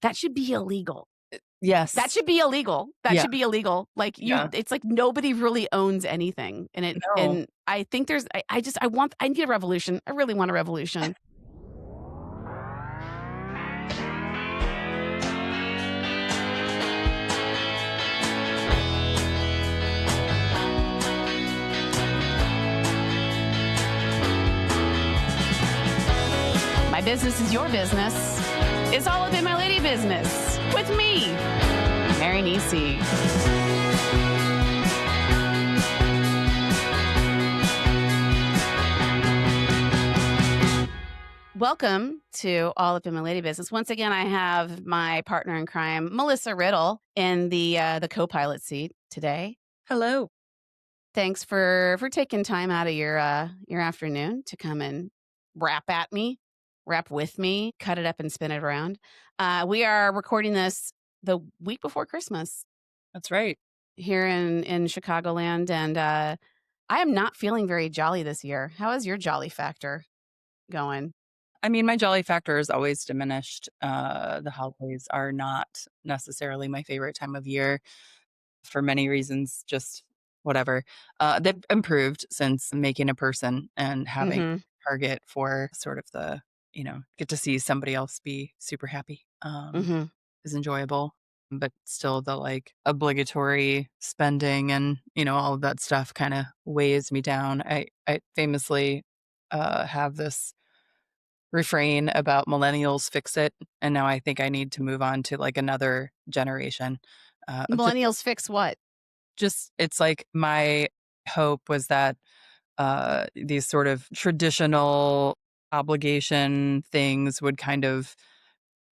That should be illegal. That Yes. should be illegal. That Yeah. should be illegal. Like Yeah. it's like nobody really owns anything. No. And I think I need a revolution. I really want a revolution. My business is your business. It's all up in my lady business with me, Mary Nisi. Welcome to All Up in My Lady Business. Once again, I have my partner in crime, Melissa Riddle, in the co-pilot seat today. Hello. Thanks for taking time out of your afternoon to come and rap with me, cut it up and spin it around. We are recording this the week before Christmas That's right. here in Chicagoland, and I am not feeling very jolly this year. How is your jolly factor going? I mean, my jolly factor is always diminished. The holidays are not necessarily my favorite time of year for many reasons, just whatever. They've improved since making a person and having Mm-hmm. a target for sort of get to see somebody else be super happy Mm-hmm. is enjoyable. But still, the like obligatory spending and all of that stuff kind of weighs me down. I famously have this refrain about millennials fix it, and now I think I need to move on to like another generation of Millennials fix what? just it's like my hope was that these sort of traditional obligation things would kind of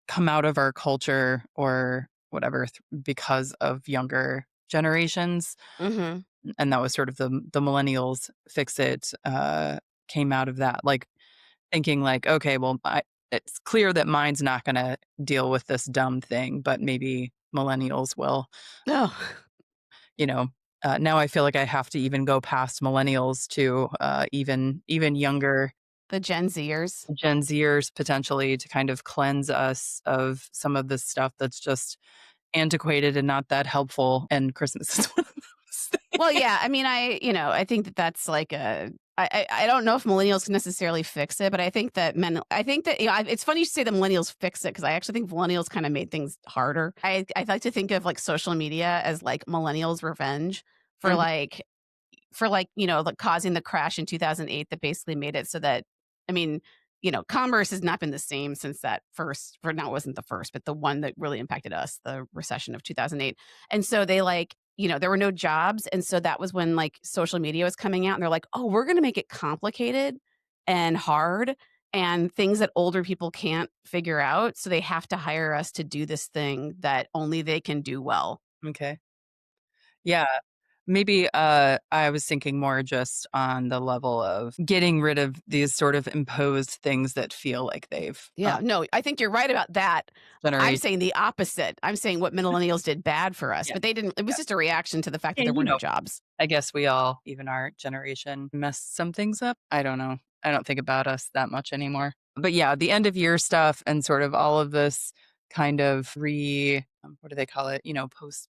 come out of our culture or whatever because of younger generations, Mm-hmm. and that was sort of the millennials fix it came out of that, like thinking like, okay, well, it's clear that mine's not going to deal with this dumb thing, but maybe millennials will. Oh, You know, now I feel like I have to even go past millennials to even younger the Gen Zers. Gen Zers potentially to kind of cleanse us of some of this stuff that's just antiquated and not that helpful. And Christmas is one of those Well, things. yeah. I mean, I think that's like I don't know if millennials can necessarily fix it, but I think that it's funny you say the millennials fix it because I actually think millennials kind of made things harder. I like to think of like social media as like millennials' revenge for Mhm. like like causing the crash in 2008 that basically made it so that I mean, commerce has not been the same since that first for now it wasn't the first, but the one that really impacted us, the recession of 2008. And so they like, there were no jobs. And so that was when like social media was coming out and they're like, oh, we're going to make it complicated and hard and things that older people can't figure out. So they have to hire us to do this thing that only they can do well. Okay. Yeah. Maybe I was thinking more just on the level of getting rid of these sort of imposed things that feel like they've Yeah, no, I think you're right about that. I'm generation. saying the opposite. I'm saying what millennials did bad for us, Yeah. but they didn't it was Yeah. just a reaction to the fact that And there were no jobs. I guess we all, even our generation, messed some things up. I don't know. I don't think about us that much anymore. But yeah, the end of year stuff and sort of all of this kind of what do they call it?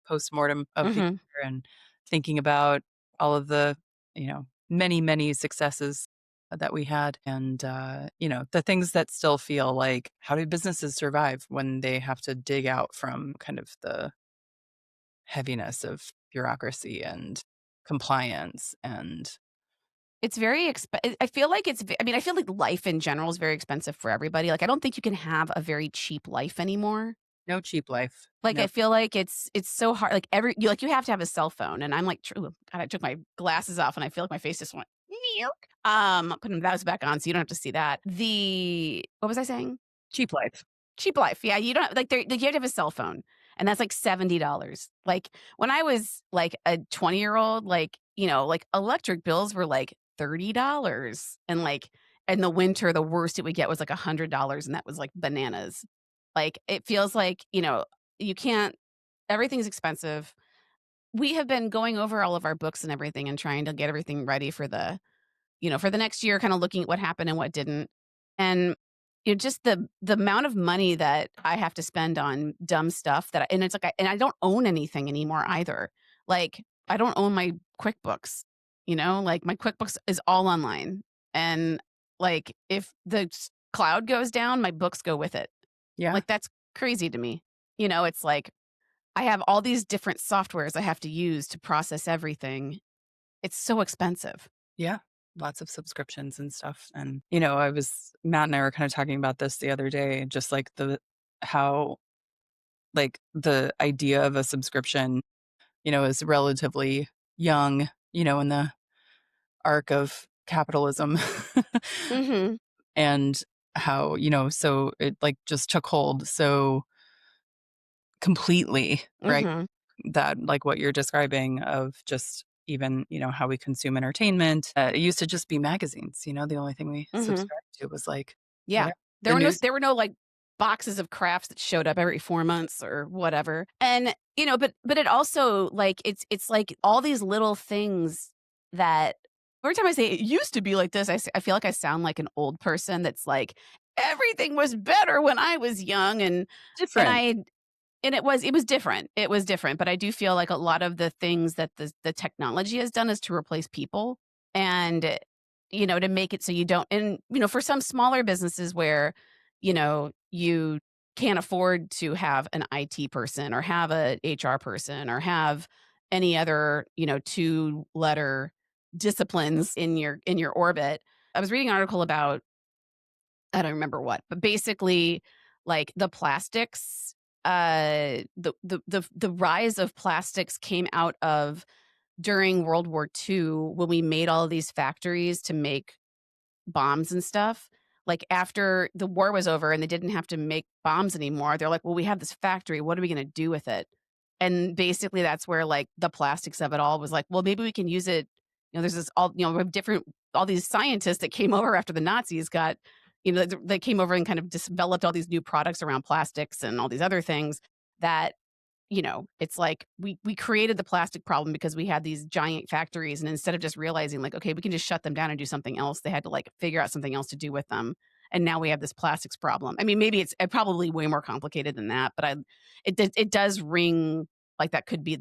Postmortem of the Mhm. year and thinking about all of the, many, many successes that we had and, the things that still feel like how do businesses survive when they have to dig out from kind of the heaviness of bureaucracy and compliance and It's very I feel like I mean, I feel like life in general is very expensive for everybody. Like, I don't think you can have a very cheap life anymore. no cheap life. Like, No. I feel like it's so hard. Like, you have to have a cell phone, and I'm like, true. God, I took my glasses off, and I feel like my face just went. Meow. Putting those back on, so you don't have to see that. What was I saying? Cheap life. Cheap life. Yeah, you don't like you have to have a cell phone, and that's like $70. Like when I was like a 20-year-old, like, like electric bills were like $30. And like in the winter, the worst it would get was like $100, and that was like bananas. Like it feels like, you can't everything's expensive. We have been going over all of our books and everything and trying to get everything ready for the next year, kind of looking at what happened and what didn't. And just the amount of money that I have to spend on dumb stuff that and it's like and I don't own anything anymore either. Like, I don't own my QuickBooks, like, my QuickBooks is all online, and, like, if the cloud goes down, my books go with it. Yeah. Like, that's crazy to me. It's like, I have all these different softwares I have to use to process everything. It's so expensive. Yeah. Lots of subscriptions and stuff. And, Matt and I were kind of talking about this the other day, just like how, like, the idea of a subscription, is relatively young, in the arc of capitalism. Mhm, And how, so it like just took hold so completely, right? mhm, That, like what you're describing of just even, how we consume entertainment. It used to just be magazines, the only thing we mhm. subscribed to was like Yeah. whatever the news. There were no, like, boxes of crafts that showed up every 4 months or whatever, and, but it also, like, it's like all these little things that every time I say, "It used to be like this," I feel like I sound like an old person that's like, "Everything was better when I was young," and Different. I and it was different, but I do feel like a lot of the things that the technology has done is to replace people and, to make it so you don't and, for some smaller businesses where, you can't afford to have an IT person or have a HR person or have any other, 2-letter disciplines in your orbit. I was reading an article about I don't remember what, but basically, like, the plastics, the rise of plastics came out of during World War II when we made all of these factories to make bombs and stuff. Like, after the war was over and they didn't have to make bombs anymore, they're like, "Well, we have this factory, what are we gonna do with it?" And basically, that's where, like, the plastics of it all was like, "Well, maybe we can use it." There's this we have different all these scientists that came over after the Nazis got they came over and kind of developed all these new products around plastics and all these other things that it's like we created the plastic problem because we had these giant factories, and instead of just realizing like, okay, we can just shut them down and do something else, they had to like figure out something else to do with them. And now we have this plastics problem. I mean, maybe it's probably way more complicated than that, but it does ring like that could be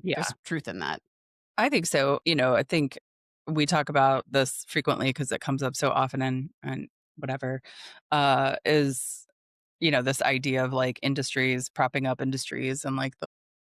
Yeah. there's truth in that. I think so. I think we talk about this frequently because it comes up so often and whatever, is, this idea of like industries propping up industries and like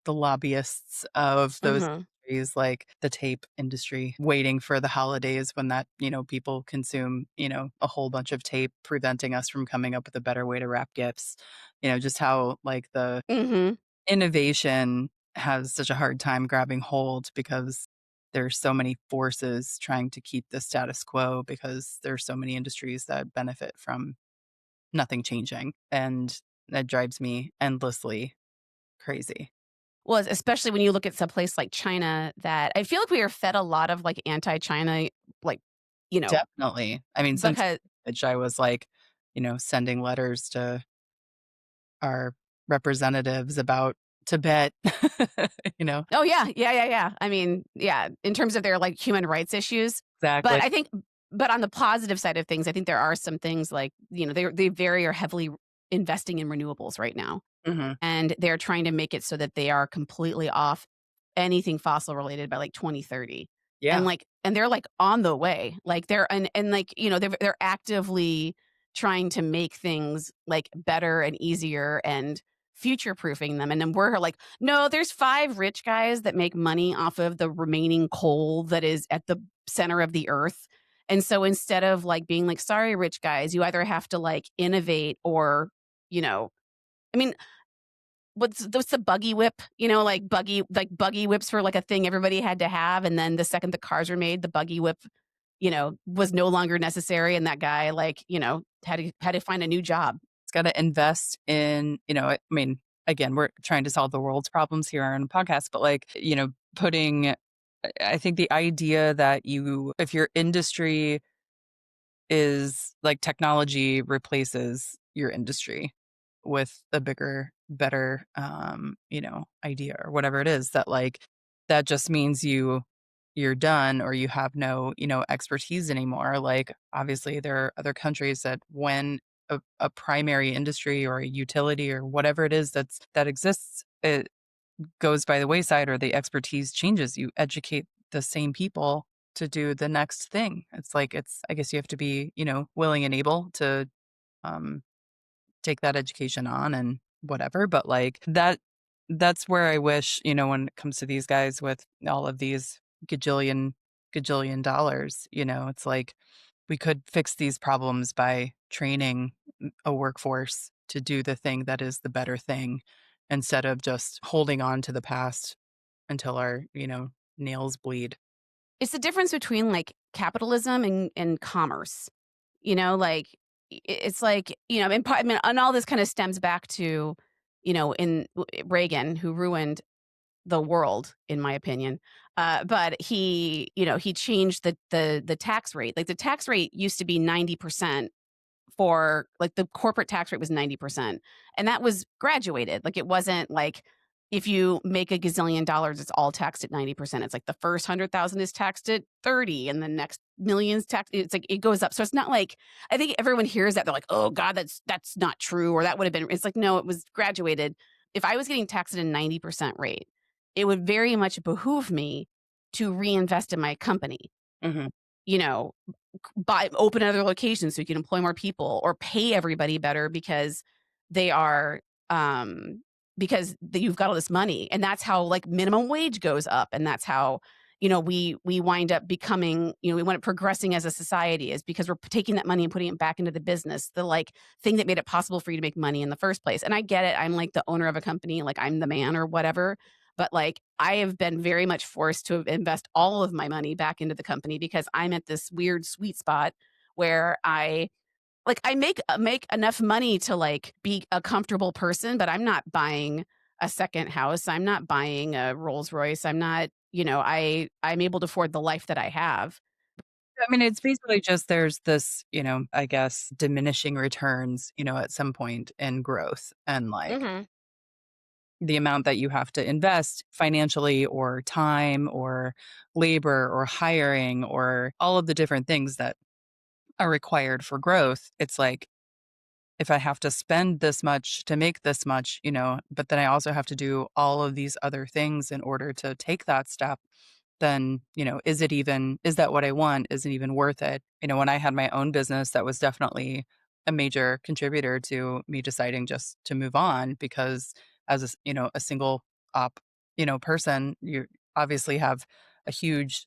the lobbyists of those Mhm. industries, like the tape industry, waiting for the holidays when that, people consume, a whole bunch of tape, preventing us from coming up with a better way to wrap gifts. Just how like the Mhm. innovation has such a hard time grabbing hold because there's so many forces trying to keep the status quo because there's so many industries that benefit from nothing changing, and that drives me endlessly crazy. Well, especially when you look at some place like China that I feel like we are fed a lot of like anti-China, like, you know, Definitely. I mean, since because college, I was like, sending letters to our representatives about Tibet, you know? oh, yeah. Yeah, yeah, yeah. I mean, yeah, in terms of their, like, human rights issues. But Exactly. I think but on the positive side of things, I think there are some things like, they very are heavily investing in renewables right now, Mhm. and they're trying to make it so that they are completely off anything fossil related by, like, 2030. And, Yeah. like and they're, like, on the way. Like, they're and, like, they're actively trying to make things, like, better and easier and future proofing them, and then we're like, "No, there's 5 rich guys that make money off of the remaining coal that is at the center of the earth." And so instead of, like, being like, "Sorry, rich guys, you either have to, like, innovate or" you know I mean, what's the buggy whip? Buggy whips were, like, a thing everybody had to have, and then the second the cars were made, the buggy whip, was no longer necessary, and that guy, like, had to find a new job. It's gotta invest in, I mean, again, we're trying to solve the world's problems here on a podcast, but, like, putting I think the idea that if your industry is like technology replaces your industry with a bigger, better, idea or whatever it is that like that just means you you're done or you have no, expertise anymore. Like, obviously, there are other countries that when a primary industry or a utility or whatever it is that exists, it goes by the wayside or the expertise changes, you educate the same people to do the next thing. It's like I guess you have to be, willing and able to um take that education on and whatever, but, like, that's where I wish, when it comes to these guys with all of these gajillion dollars, it's like we could fix these problems by training a workforce to do the thing that is the better thing instead of just holding on to the past until our, nails bleed. It's the difference between, like, capitalism and commerce, like, it's like, I mean, and all this kinda stems back to, in Reagan, who ruined the world, in my opinion, but he changed the tax rate. Like, the tax rate used to be 90% for like, the corporate tax rate was 90%, and that was graduated. Like, it wasn't like, if you make a gazillion dollars, it's all taxed at 90%. It's like the first 100,000 is taxed at 30 and the next millions taxed, it's like it goes up. So it's not like, I think everyone hears that, they're like, "Oh god, that's not true," or that would have been, it's like, no, it was graduated. If I was getting taxed at a 90% rate, it would very much behoove me to reinvest in my company, Mhm. you know, buy open other locations so you can employ more people, or pay everybody better because they are, you've got all this money, and that's how, like, minimum wage goes up, and that's how, we wind up becoming, we wind up progressing as a society, is because we're taking that money and putting it back into the business, the, like, thing that made it possible for you to make money in the first place. And I get it, I'm like the owner of a company, like, I'm the man or whatever, but, like, I have been very much forced to invest all of my money back into the company because I'm at this weird sweet spot where I make enough money to, like, be a comfortable person, but I'm not buying a second house. I'm not buying a Rolls Royce. I'm not, I'm able to afford the life that I have. I mean, it's basically just there's this, I guess, diminishing returns, at some point in growth and, like, Mhm. the amount that you have to invest financially or time or labor or hiring or all of the different things that are required for growth. It's like, if I have to spend this much to make this much, but then I also have to do all of these other things in order to take that step, then, is that what I want? Is it even worth it? When I had my own business, that was definitely a major contributor to me deciding just to move on because as a single op, person, you obviously have a huge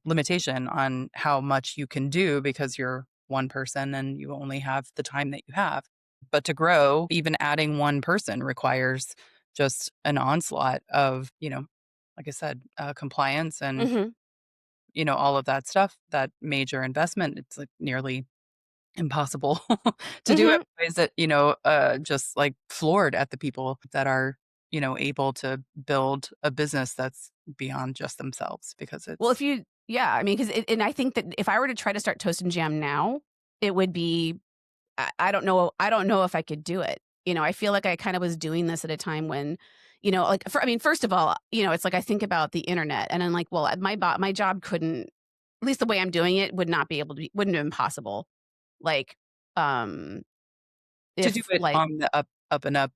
limitation on how much you can do because you're one person and you only have the time that you have. But to grow, even adding one person requires just an onslaught of, like I said, compliance and, Mhm. all of that stuff, that major investment, it's like nearly impossible to do it Mhm. in ways that, just like floored at the people that are, able to build a business that's beyond just themselves because Well, it's if you yeah, I mean, 'cause and I think that if I were to try to start Toast and Jam now, it would be, I don't know if I could do it. I feel like I kinda was doing this at a time when, like, I mean, first of all, it's like I think about the internet and I'm like, well, my job couldn't, at least the way I'm doing it, would not be able to be, wouldn't have been possible. Like, um, to do if, it like, on the up and up,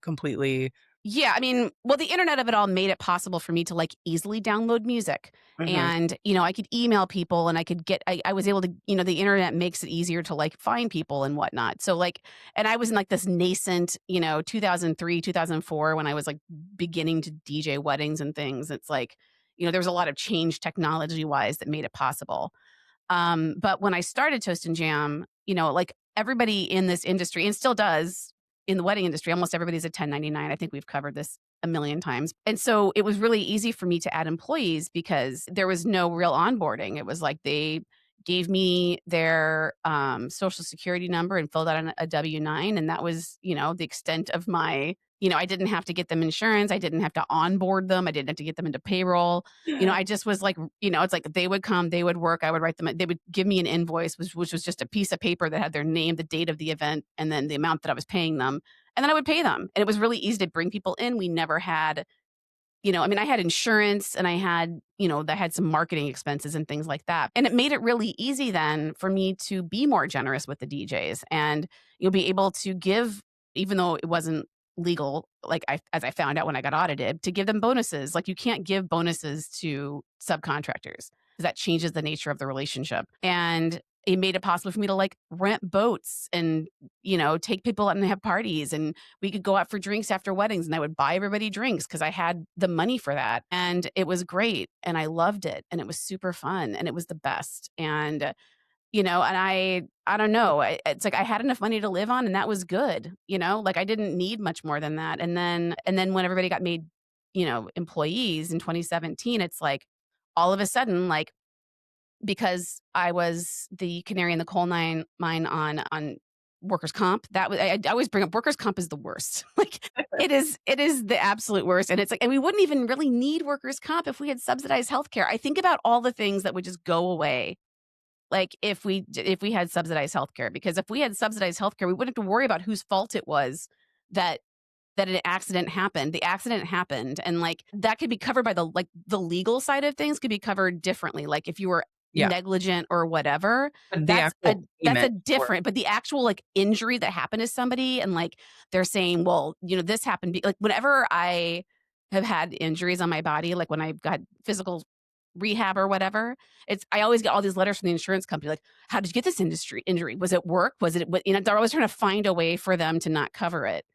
completely. yeah, I mean, well, the internet of it all made it possible for me to, like, easily download music, Mhm. and, I could email people and I was able to, the internet makes it easier to, like, find people and whatnot. So, like, and I was in, like, this nascent, 2003, 2004, when I was, like, beginning to DJ weddings and things. It's like, there was a lot of change technology-wise that made it possible. But when I started Toast and Jam, like, everybody in this industry, and still does in the wedding industry, almost everybody's a 1099. I think we've covered this a million times. And so it was really easy for me to add employees because there was no real onboarding. It was like they gave me their social security number and filled out a W-9. And that was, the extent of my, I didn't have to get them insurance. I didn't have to onboard them. I didn't have to get them into payroll. I just was like, it's like they would come, they would work, I would write them, they would give me an invoice, which was just a piece of paper that had their name, the date of the event, and then the amount that I was paying them. And then I would pay them. And it was really easy to bring people in. We never had I mean, I had insurance and I had some marketing expenses and things like that. And it made it really easy then for me to be more generous with the DJs and you'll be able to give, even though it wasn't legal, like as I found out when I got audited, to give them bonuses. Like you can't give bonuses to subcontractors because that changes the nature of the relationship. And it made it possible for me to like rent boats and, take people out and have parties and we could go out for drinks after weddings and I would buy everybody drinks because I had the money for that. And it was great. And I loved it. And it was super fun. And it was the best. And, and I don't know. It's like I had enough money to live on and that was good. Like I didn't need much more than that. And then when everybody got made, employees in 2017, it's like all of a sudden, like because I was the canary in the coal mine on workers' comp. That was I always bring up workers' comp is the worst. Like it is the absolute worst. And it's like, and we wouldn't even really need workers' comp if we had subsidized healthcare. I think about all the things that would just go away. Like if we had subsidized healthcare, because if we had subsidized healthcare, we wouldn't have to worry about whose fault it was that that an accident happened. The accident happened, and, like, that could be covered by the legal side of things could be covered differently, like, if you were Yeah. negligent or whatever, But the that's actual a payment for different but the actual, like, injury that happened to somebody and, like, they're saying, "Well, this happened," like, whenever I have had injuries on my body, like, when I got physical rehab or whatever, I always get all these letters from the insurance company, like, "How did you get this industry injury? Was it work? Was it what," they're always trying to find a way for them to not cover it.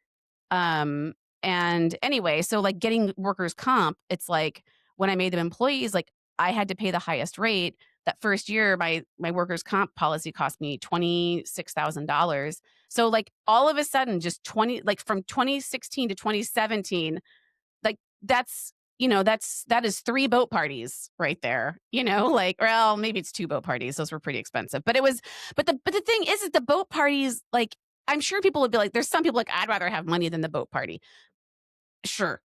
Um, and anyway, so like getting workers' comp, it's like when I made them employees, like I had to pay the highest rate. That first year, my workers' comp policy cost me $26,000. So like all of a sudden, just 20 like from 2016 to 2017, like that is three boat parties right there. Like well, maybe it's two boat parties. Those were pretty expensive, but it was. But the thing is the boat parties like I'm sure people would be like, there's some people like, I'd rather have money than the boat party. Sure,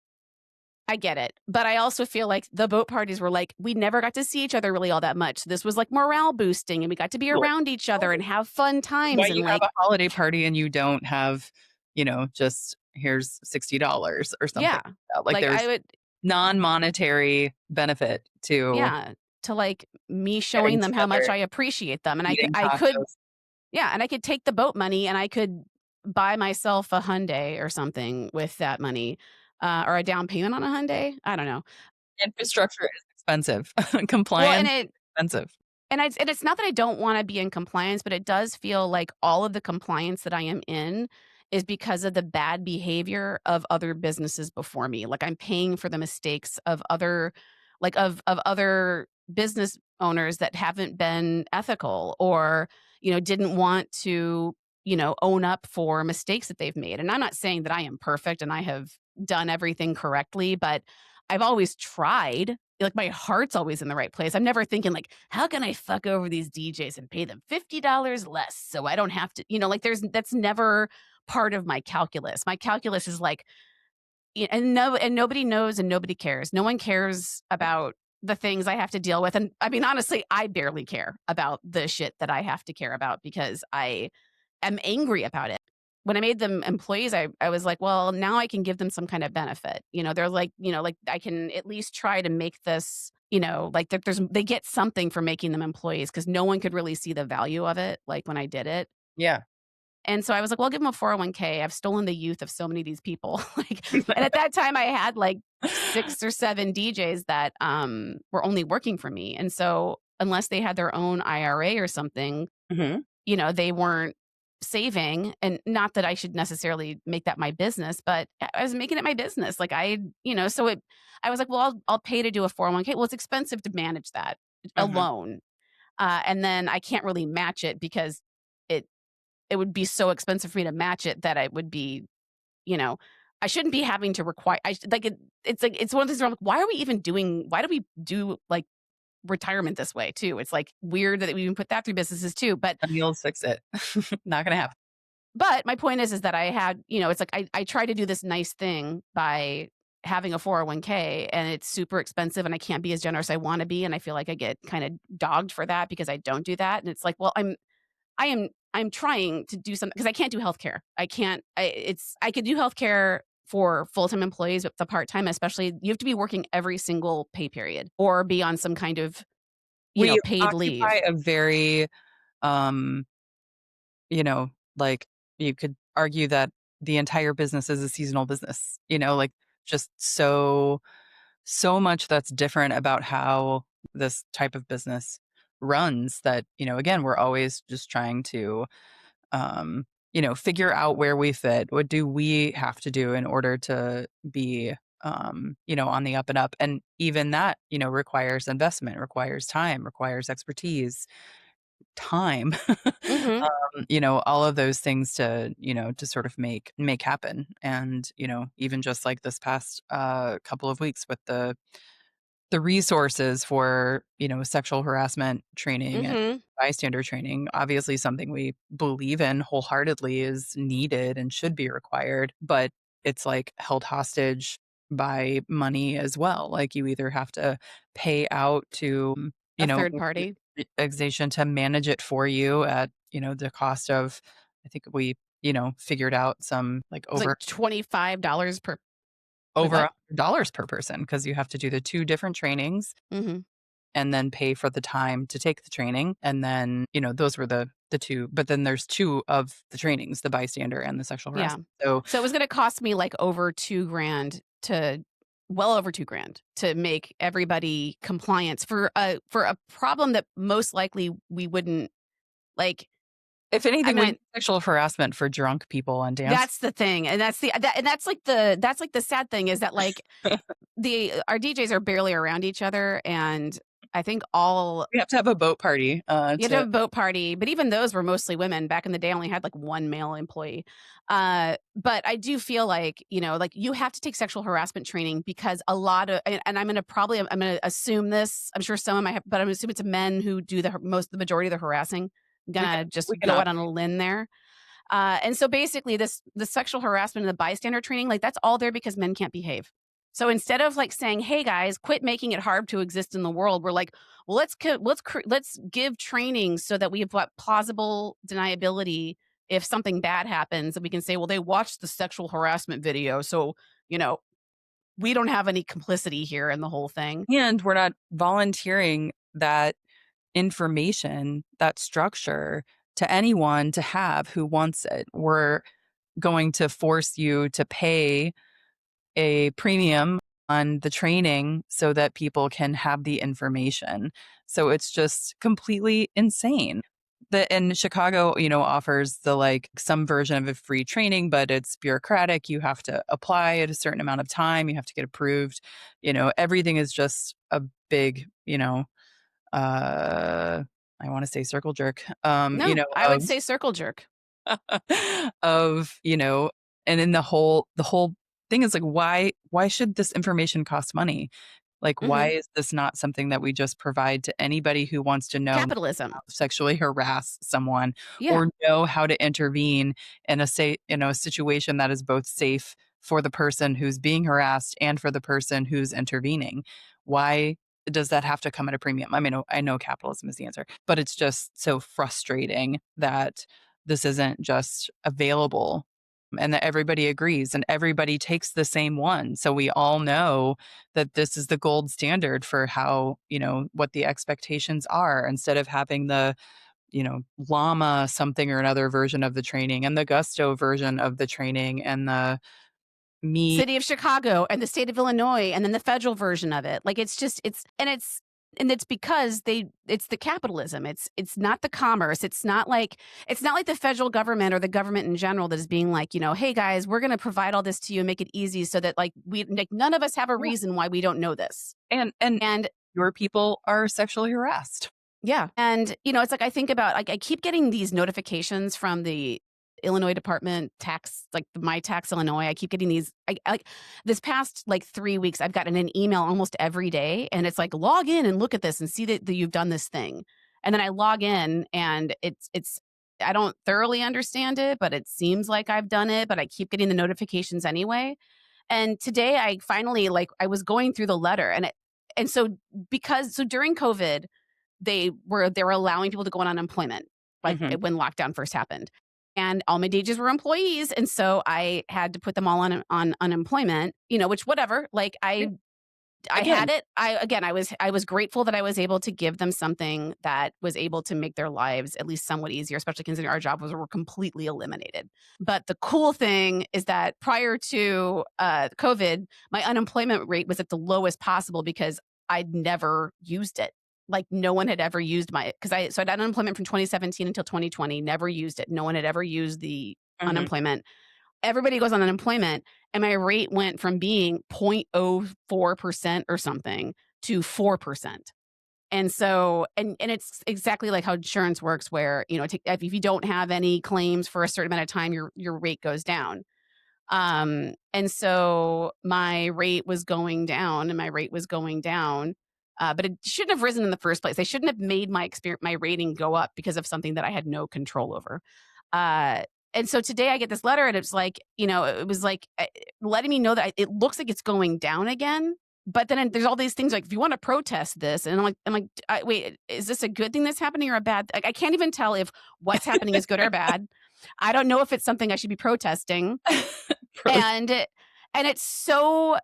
I get it. But I also feel like the boat parties were like, we never got to see each other really all that much. This was like morale boosting and we got to be well, around each other and have fun why times and you have like, a holiday party and you don't have, just here's $60 or something yeah. like that. Like, Like there's I would, non-monetary benefit to yeah, to like me getting showing them how much together, I appreciate them. And eating I could, tacos. yeah, and I could take the boat money and I could buy myself a Hyundai or something with that money, or a down payment on a Hyundai. I don't know. Infrastructure is expensive. Well, Compliance is expensive. and it's not that I don't wanna be in compliance, but it does feel like all of the compliance that I am in is because of the bad behavior of other businesses before me. Like, I'm paying for the mistakes of other of other business owners that haven't been ethical or, didn't want to, own up for mistakes that they've made. And I'm not saying that I am perfect and I have done everything correctly, but I've always tried. Like, my heart's always in the right place. I'm never thinking like, "How can I fuck over these DJs and pay them $50 less so I don't have to," like, that's never part of my calculus. My calculus is like, and nobody knows and nobody cares. No one cares about the things I have to deal with, and I mean, honestly, I barely care about the shit that I have to care about because I am angry about it. When I made them employees, I was like, "Well, now I can give them some kind of benefit." They're like, like, I can at least try to make this, like, they get something for making them employees because no one could really see the value of it, like, when I did it. Yeah. And so I was like, "Well, I'll give them a 401k. I've stolen the youth of so many of these people." Like, and at that time, I had, like, 6 or 7 DJs that, were only working for me, and so unless they had their own IRA or something, Mhm. they weren't saving, and not that I should necessarily make that my business, but I was making it my business. Like so I was like, well, I'll pay to do a 401k. Well, it's expensive to manage that Mhm. alone. And then I can't really match it because it it would be so expensive for me to match it that I would be, you know, I shouldn't be having to require like it's one of those where I'm like, why do we do like retirement this way too? It's like weird that we even put that through businesses too. Millennials fix it. Not gonna happen. But my point is that I had, it's like I try to do this nice thing by having a 401k and it's super expensive and I can't be as generous as I want to be and I feel like I get kind of dogged for that because I don't do that and it's like, well, I'm trying to do something because I can't do healthcare. I can't I it's I could do healthcare for full-time employees, with the part-time, especially, you have to be working every single pay period or be on some kind of, We paid occupy leave. a very, um, you know, like, you could argue that the entire business is a seasonal business, like, just so much that's different about how this type of business runs that, again, we're always just trying to, um, figure out where we fit. What do we have to do in order to be, on the up and up? And even that, requires investment, requires time, requires expertise, time, Mhm. all of those things to sort of make happen. And, even just like this past couple of weeks with the resources for, sexual harassment training and Mhm. bystander training, obviously something we believe in wholeheartedly is needed and should be required, but it's like held hostage by money as well. Like you either have to pay out to, A an third party. organization to manage it for you at, the cost of, I think we, figured out some like It's like over $25 per wait, over what? $100 per person because you have to do the 2 different trainings Mhm. and then pay for the time to take the training, and then, those were the 2, but then there's 2 of the trainings, the bystander and the sexual Yeah. harassment. So, So it was gonna cost me, like, over 2 grand to well over 2 grand to make everybody compliance for a problem that most likely we wouldn't like, if I anything, we mean, need sexual harassment for drunk people on dance. that's the thing, and that's like the sad thing is that, like, the our DJs are barely around each other, and I think all We have to have a boat party, you had to to have a boat party, but even those were mostly women. Back in the day, I only had, like, 1 male employee. But I do feel like, like, you have to take sexual harassment training because a lot of and I'm gonna assume this, I'm sure some of my but I'm assuming it's men who do the majority of the harassing. I'm we can gonna just we can go out on a operate. limb there. And so basically the sexual harassment and the bystander training, like that's all there because men can't behave. So instead of like saying, "Hey guys, quit making it hard to exist in the world," we're like, "Well, let's give training so that we have what plausible deniability if something bad happens, and we can say, well, they watched the sexual harassment video, so you know we don't have any complicity here in the whole thing." And we're not volunteering that information, that structure to anyone to have who wants it. We're going to force you to pay a premium on the training so that people can have the information. So it's just completely insane. And Chicago, offers the like some version of a free training, but it's bureaucratic. You have to apply at a certain amount of time. You have to get approved. Everything is just a big, uh, I want to say circle jerk, No, I would of say circle jerk. of, and then the whole thing is like, why should this information cost money? Like, why Hmm. is this not something that we just provide to anybody who wants to know Capitalism. how to sexually harass someone Yeah. or know how to intervene in a situation that is both safe for the person who's being harassed and for the person who's intervening? Why does that have to come at a premium? I mean, I know capitalism is the answer, but it's just so frustrating that this isn't just available and that everybody agrees and everybody takes the same one. So we all know that this is the gold standard for how, what the expectations are instead of having the, llama something or another version of the training and the gusto version of the training and the me. City of Chicago and the state of Illinois and then the federal version of it. Like, it's just and it's because it's the capitalism. It's not the commerce. It's not like the federal government or the government in general that is being like, "Hey guys, we're gonna provide all this to you and make it easy so that like we like none of us have a Yeah. reason why we don't know this." And And your people are sexually harassed. yeah. And, it's like I think about like I keep getting these notifications from the Illinois Department tax, like my tax Illinois. I keep getting these like this past like 3 weeks, I've gotten an email almost every day. And it's like, log in and look at this and see that you've done this thing. And then I log in and it's I don't thoroughly understand it, but it seems like I've done it, but I keep getting the notifications anyway. And today I finally like I was going through the letter and so during COVID, they were allowing people to go on unemployment, like, Mhm. when lockdown first happened. and all my DJs were employees, and so I had to put them all on unemployment, which whatever, like, Yeah. I Again, had it. I was grateful that I was able to give them something that was able to make their lives at least somewhat easier, especially considering our job was were completely eliminated. But the cool thing is that prior to, COVID, my unemployment rate was at the lowest possible because I'd never used it. Like, no one had ever used my 'cause I'd had unemployment from 2017 until 2020, never used it. No one had ever used the mhm, unemployment. Everybody goes on unemployment, and my rate went from being 0.04% or something to 4%. And so and it's exactly like how insurance works where, if you don't have any claims for a certain amount of time, your rate goes down. And so my rate was going down and my rate was going down, but it shouldn't have risen in the first place. They shouldn't have made my rating go up because of something that I had no control over. Uh, and so today I get this letter and it's like, it was like letting me know that it looks like it's going down again. But then there's all these things like if you want to protest this, and I'm like, wait, is this a good thing that's happening or a bad? Like, I can't even tell if what's happening is good or bad. I don't know if it's something I should be protesting. pro And it's so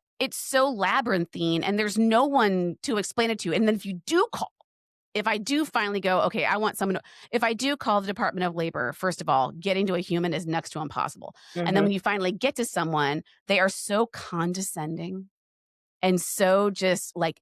labyrinthine and there's no one to explain it to. And then if I do finally go, okay, I want someone to, if I do call the Department of Labor, first of all, getting to a human is next to impossible. And then mhm. when you finally get to someone, they are so condescending and so just like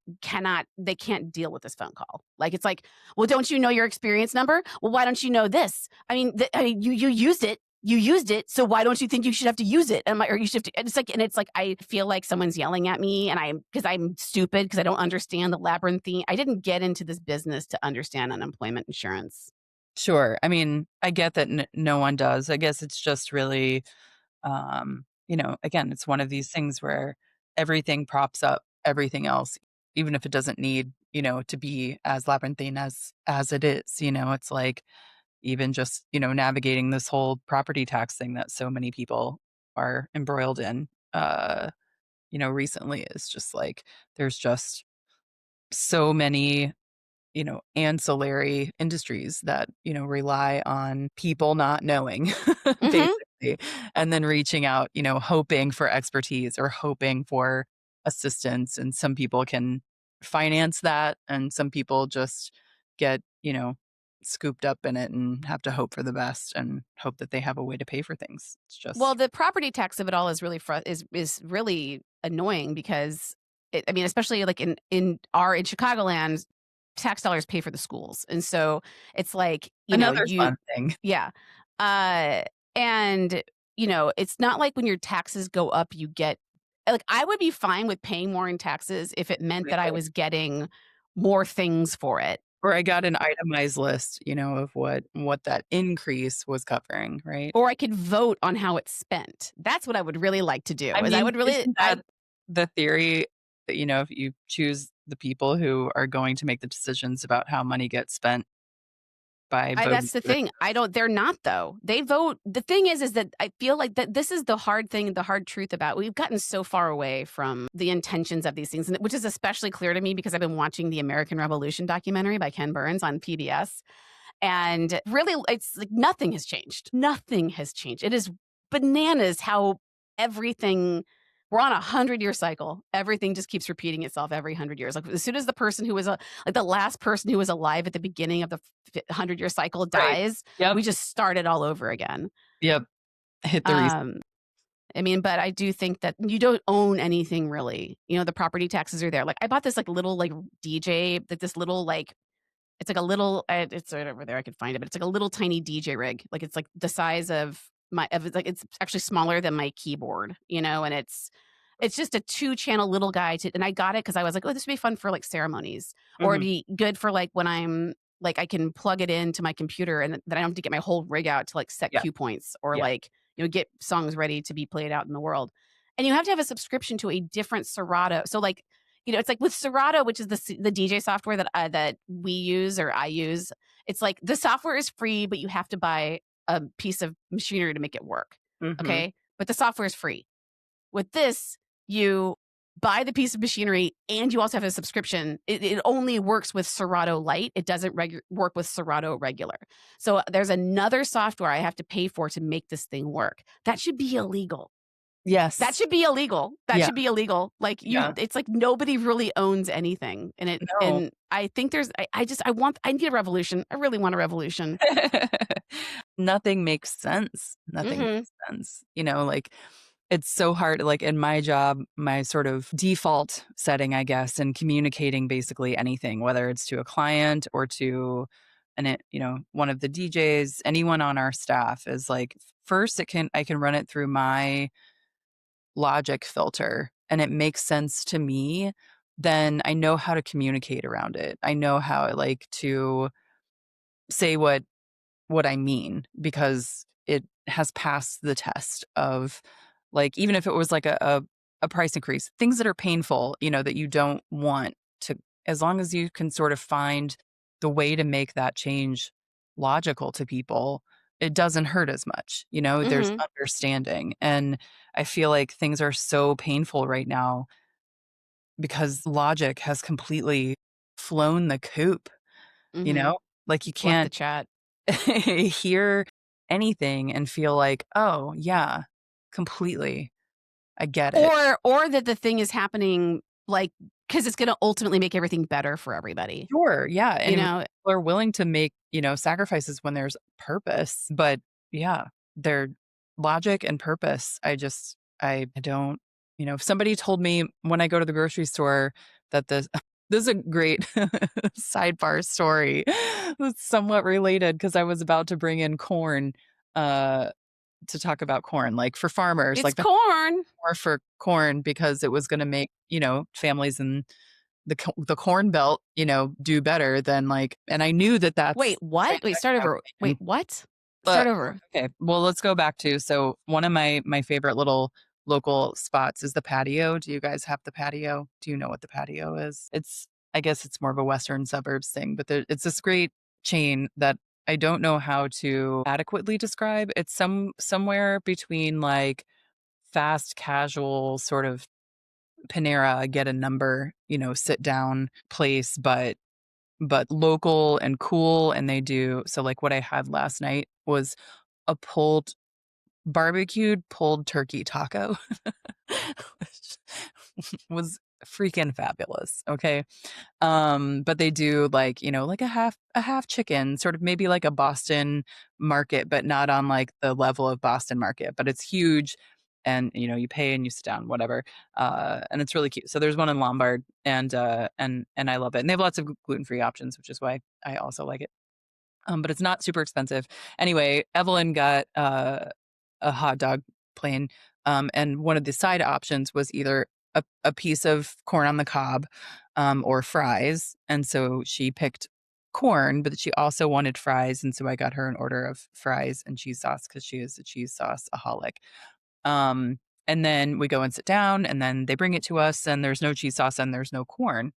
they can't deal with this phone call. Like it's like, well, don't you know your experience number? Well, why don't you know this? I mean, you used it. You used it, so why don't you think you should have to use it? And or you should have to, and it's like I feel like someone's yelling at me, and I'm stupid because I don't understand the labyrinthine. I didn't get into this business to understand unemployment insurance. Sure. I mean, I get that no one does. I guess it's just really, again, it's one of these things where everything props up everything else, even if it doesn't need, to be as labyrinthine as it is. It's like even just, navigating this whole property tax thing that so many people are embroiled in, recently is just like there's just so many ancillary industries that, rely on people not knowing, Mhm. basically, and then reaching out, hoping for expertise or hoping for assistance. And some people can finance that, and some people just get, scooped up in it and have to hope for the best and hope that they have a way to pay for things. It's Well, just the property tax of it all is really is really annoying because especially like in Chicagoland, tax dollars pay for the schools, and so it's like another you fun thing. yeah, uh, and it's not like when your taxes go up, you get like I would be fine with paying more in taxes if it meant that I Right. was getting more things for it. Or I got an itemized list, of what that increase was covering, right? Or I could vote on how it's spent. That's what I would really like to do, I is I mean, would really isn't that the theory that, if you choose the people who are going to make the decisions about how money gets spent by voting that's the for them? thing. I don't they're not though. They vote the thing is that I feel like that this is the hard thing, the hard truth about we've gotten so far away from the intentions of these things, and which is especially clear to me because I've been watching the American Revolution documentary by Ken Burns on PBS. And really, it's like nothing has changed. Nothing has changed. It is bananas how everything we're on 100-year cycle. Everything just keeps repeating itself every 100 years. Like as soon as the person who was like the last person who was alive at the beginning of the 100-year cycle Right. dies, Yep. we just start it all over again. Yep. Hit the reset. Um, but I do think that you don't own anything really. The property taxes are there. Like I bought this like little like DJ, like this little like it's like a little it's right over there, I could find it, but it's like a little tiny DJ rig. Like, it's like the size of it's actually smaller than my keyboard, and it's just a two-channel little guy and I got it because I was like, "Oh, this would be fun for, like, ceremonies," or it'd Mhm. be good for, like, when I'm like, I can plug it into my computer and then I don't have to get my whole rig out to, like, set Yeah. cue points or, Yeah. like, get songs ready to be played out in the world. And you have to have a subscription to a different Serato. So, like, it's like with Serato, which is the DJ software that we use or I use, it's like the software is free, but you have to buy a piece of machinery to make it work, Mhm. okay? But the software is free. With this, you buy the piece of machinery and you also have a subscription, it only works with Serato Lite. It doesn't work with Serato regular. So there's another software I have to pay for to make this thing work. That should be illegal. That Yes. should be illegal. That Yeah. should be illegal. Like Yeah. it's like nobody really owns anything. No. And I think I need a revolution. I really want a revolution. Nothing makes sense. Nothing Mhm. makes sense. Like, it's so hard. Like, in my job, my sort of default setting, I guess, in communicating basically anything, whether it's to a client or to one of the DJs, anyone on our staff is like, first I can run it through my logic filter and it makes sense to me, then I know how to communicate around it. I know how, like, to say what I mean, because it has passed the test of, like, even if it was like a price increase, things that are painful, that you don't want to, as long as you can sort of find the way to make that change logical to people, it doesn't hurt as much, there's Mhm. understanding. And I feel like things are so painful right now because logic has completely flown the coop, you Mhm. know? Like, you It's left the can't chat. hear anything and feel like, "Oh, yeah, completely. I get it." Or that the thing is happening, like, because it's gonna ultimately make everything better for everybody, Sure, yeah, you and know? people are willing to make, sacrifices when there's purpose, but yeah, their logic and purpose, I don't, if somebody told me when I go to the grocery store that this this is a great sidebar story that's somewhat related because I was about to bring in corn, uh, to talk about corn, like, for farmers, It's like, the corn. more for corn because it was gonna make, families in the corn belt, do better than, like, and I knew that that's Wait, what? Wait, start over. Wait, happening. what? Start But over. okay, well, let's go back to, so one of my favorite little local spots is the patio. Do you guys have the patio? Do you know what the patio is? I guess it's more of a western suburbs thing, but it's this great chain that I don't know how to adequately describe. It's somewhere between, like, fast casual sort of Panera, get a number, sit down place, but local and cool, and they do, so, like, what I had last night was a barbecued pulled turkey taco, which was freaking fabulous, okay? But they do, like, like a half chicken, sort of maybe like a Boston market, but not on, like, the level of Boston market, but it's huge and, you pay and you sit down, whatever. And it's really cute. So there's one in Lombard and I love it. And they have lots of gluten-free options, which is why I also like it. But it's not super expensive. Anyway, Evelyn got a hot dog plain, and one of the side options was either a piece of corn on the cob, or fries, and so she picked corn, but she also wanted fries, and so I got her an order of fries and cheese sauce because she is a cheese sauce-aholic. Um, and then we go and sit down, and then they bring it to us, and there's no cheese sauce and there's no corn.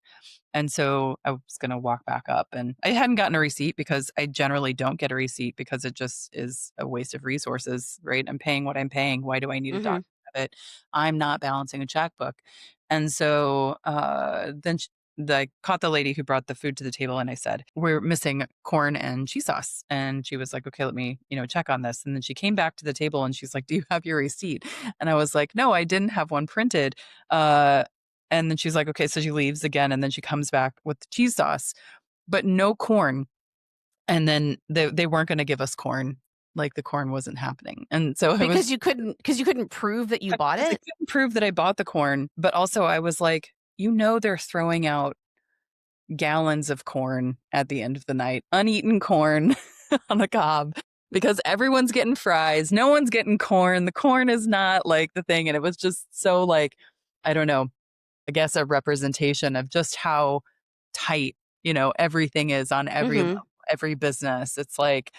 And so I was gonna walk back up, and I hadn't gotten a receipt because I generally don't get a receipt because it just is a waste of resources, right? I'm paying what I'm paying. Why do I need a document Mhm. of it? I'm not balancing a checkbook. And so, then I caught the lady who brought the food to the table and I said, "We're missing corn and cheese sauce." And she was like, "Okay, let me, check on this." And then she came back to the table and she's like, "Do you have your receipt?" And I was like, "No, I didn't have one printed." Uh, and then she's like, "Okay." So she leaves again, and then she comes back with the cheese sauce, but no corn. And then they weren't gonna give us corn, like, the corn wasn't happening. And so I was, Because you couldn't prove that you bought because I it? couldn't prove that I bought the corn, but also I was like, they're throwing out gallons of corn at the end of the night, uneaten corn on the cob, because everyone's getting fries, no one's getting corn, the corn is not, like, the thing, and it was just so, like, I don't know, I guess a representation of just how tight, everything is on every level, Mhm. every business. It's like,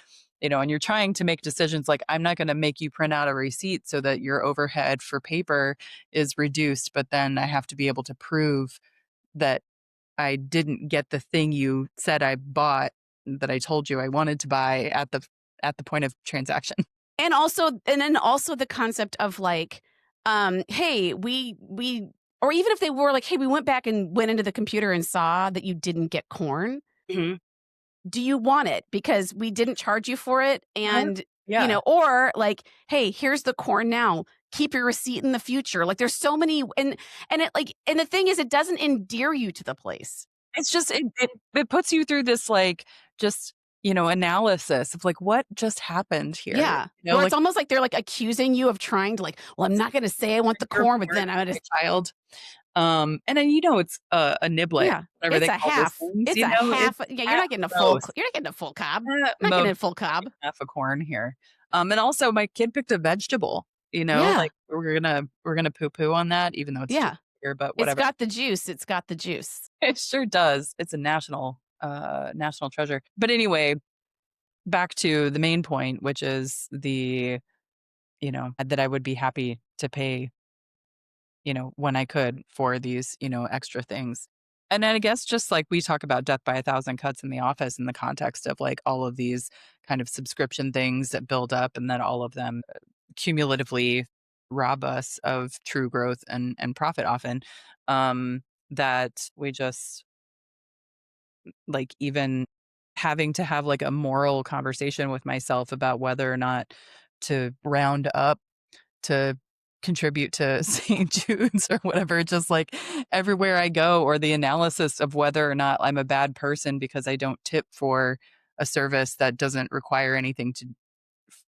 and you're trying to make decisions like, I'm not going to make you print out a receipt so that your overhead for paper is reduced, but then I have to be able to prove that I didn't get the thing you said I bought that I told you I wanted to buy at the point of transaction. And then also the concept of, like, hey, we or even if they were like, "Hey, we went back and went into the computer and saw that you didn't get corn. Mhm. Do you want it? Because we didn't charge you for it, Uh-huh. and, Yeah. or like, "Hey, here's the corn now. Keep your receipt in the future." Like, there's so many, and it like, and the thing is, it doesn't endear you to the place. It's just it puts you through this, like, just, analysis of, like, what just happened here? Yeah. Where it's Like, almost like they're, like, accusing you of trying to, like, "Well, I'm not gonna say I want the you're corn, but poor, then I'm gonna." my child. And then, it's a niblet, Yeah. whatever It's they a call those half. things, It's a it's half. Yeah, at most, you're not getting a full cob. at Not getting most a full cob. half a corn here. And also my kid picked a vegetable, Yeah. like, we're gonna poo-poo on that even though it's just Yeah. here, but It's whatever. got the juice. It's got the juice. It sure does. It's a national treasure. But anyway, back to the main point, which is that I would be happy to pay, when I could for these, extra things. And then I guess just like we talk about death by a thousand cuts in the office in the context of like all of these kind of subscription things that build up and that all of them cumulatively rob us of true growth and profit often. That we just like even having to have like a moral conversation with myself about whether or not to round up to contribute to St. Jude's or whatever, just like everywhere I go, or the analysis of whether or not I'm a bad person because I don't tip for a service that doesn't require anything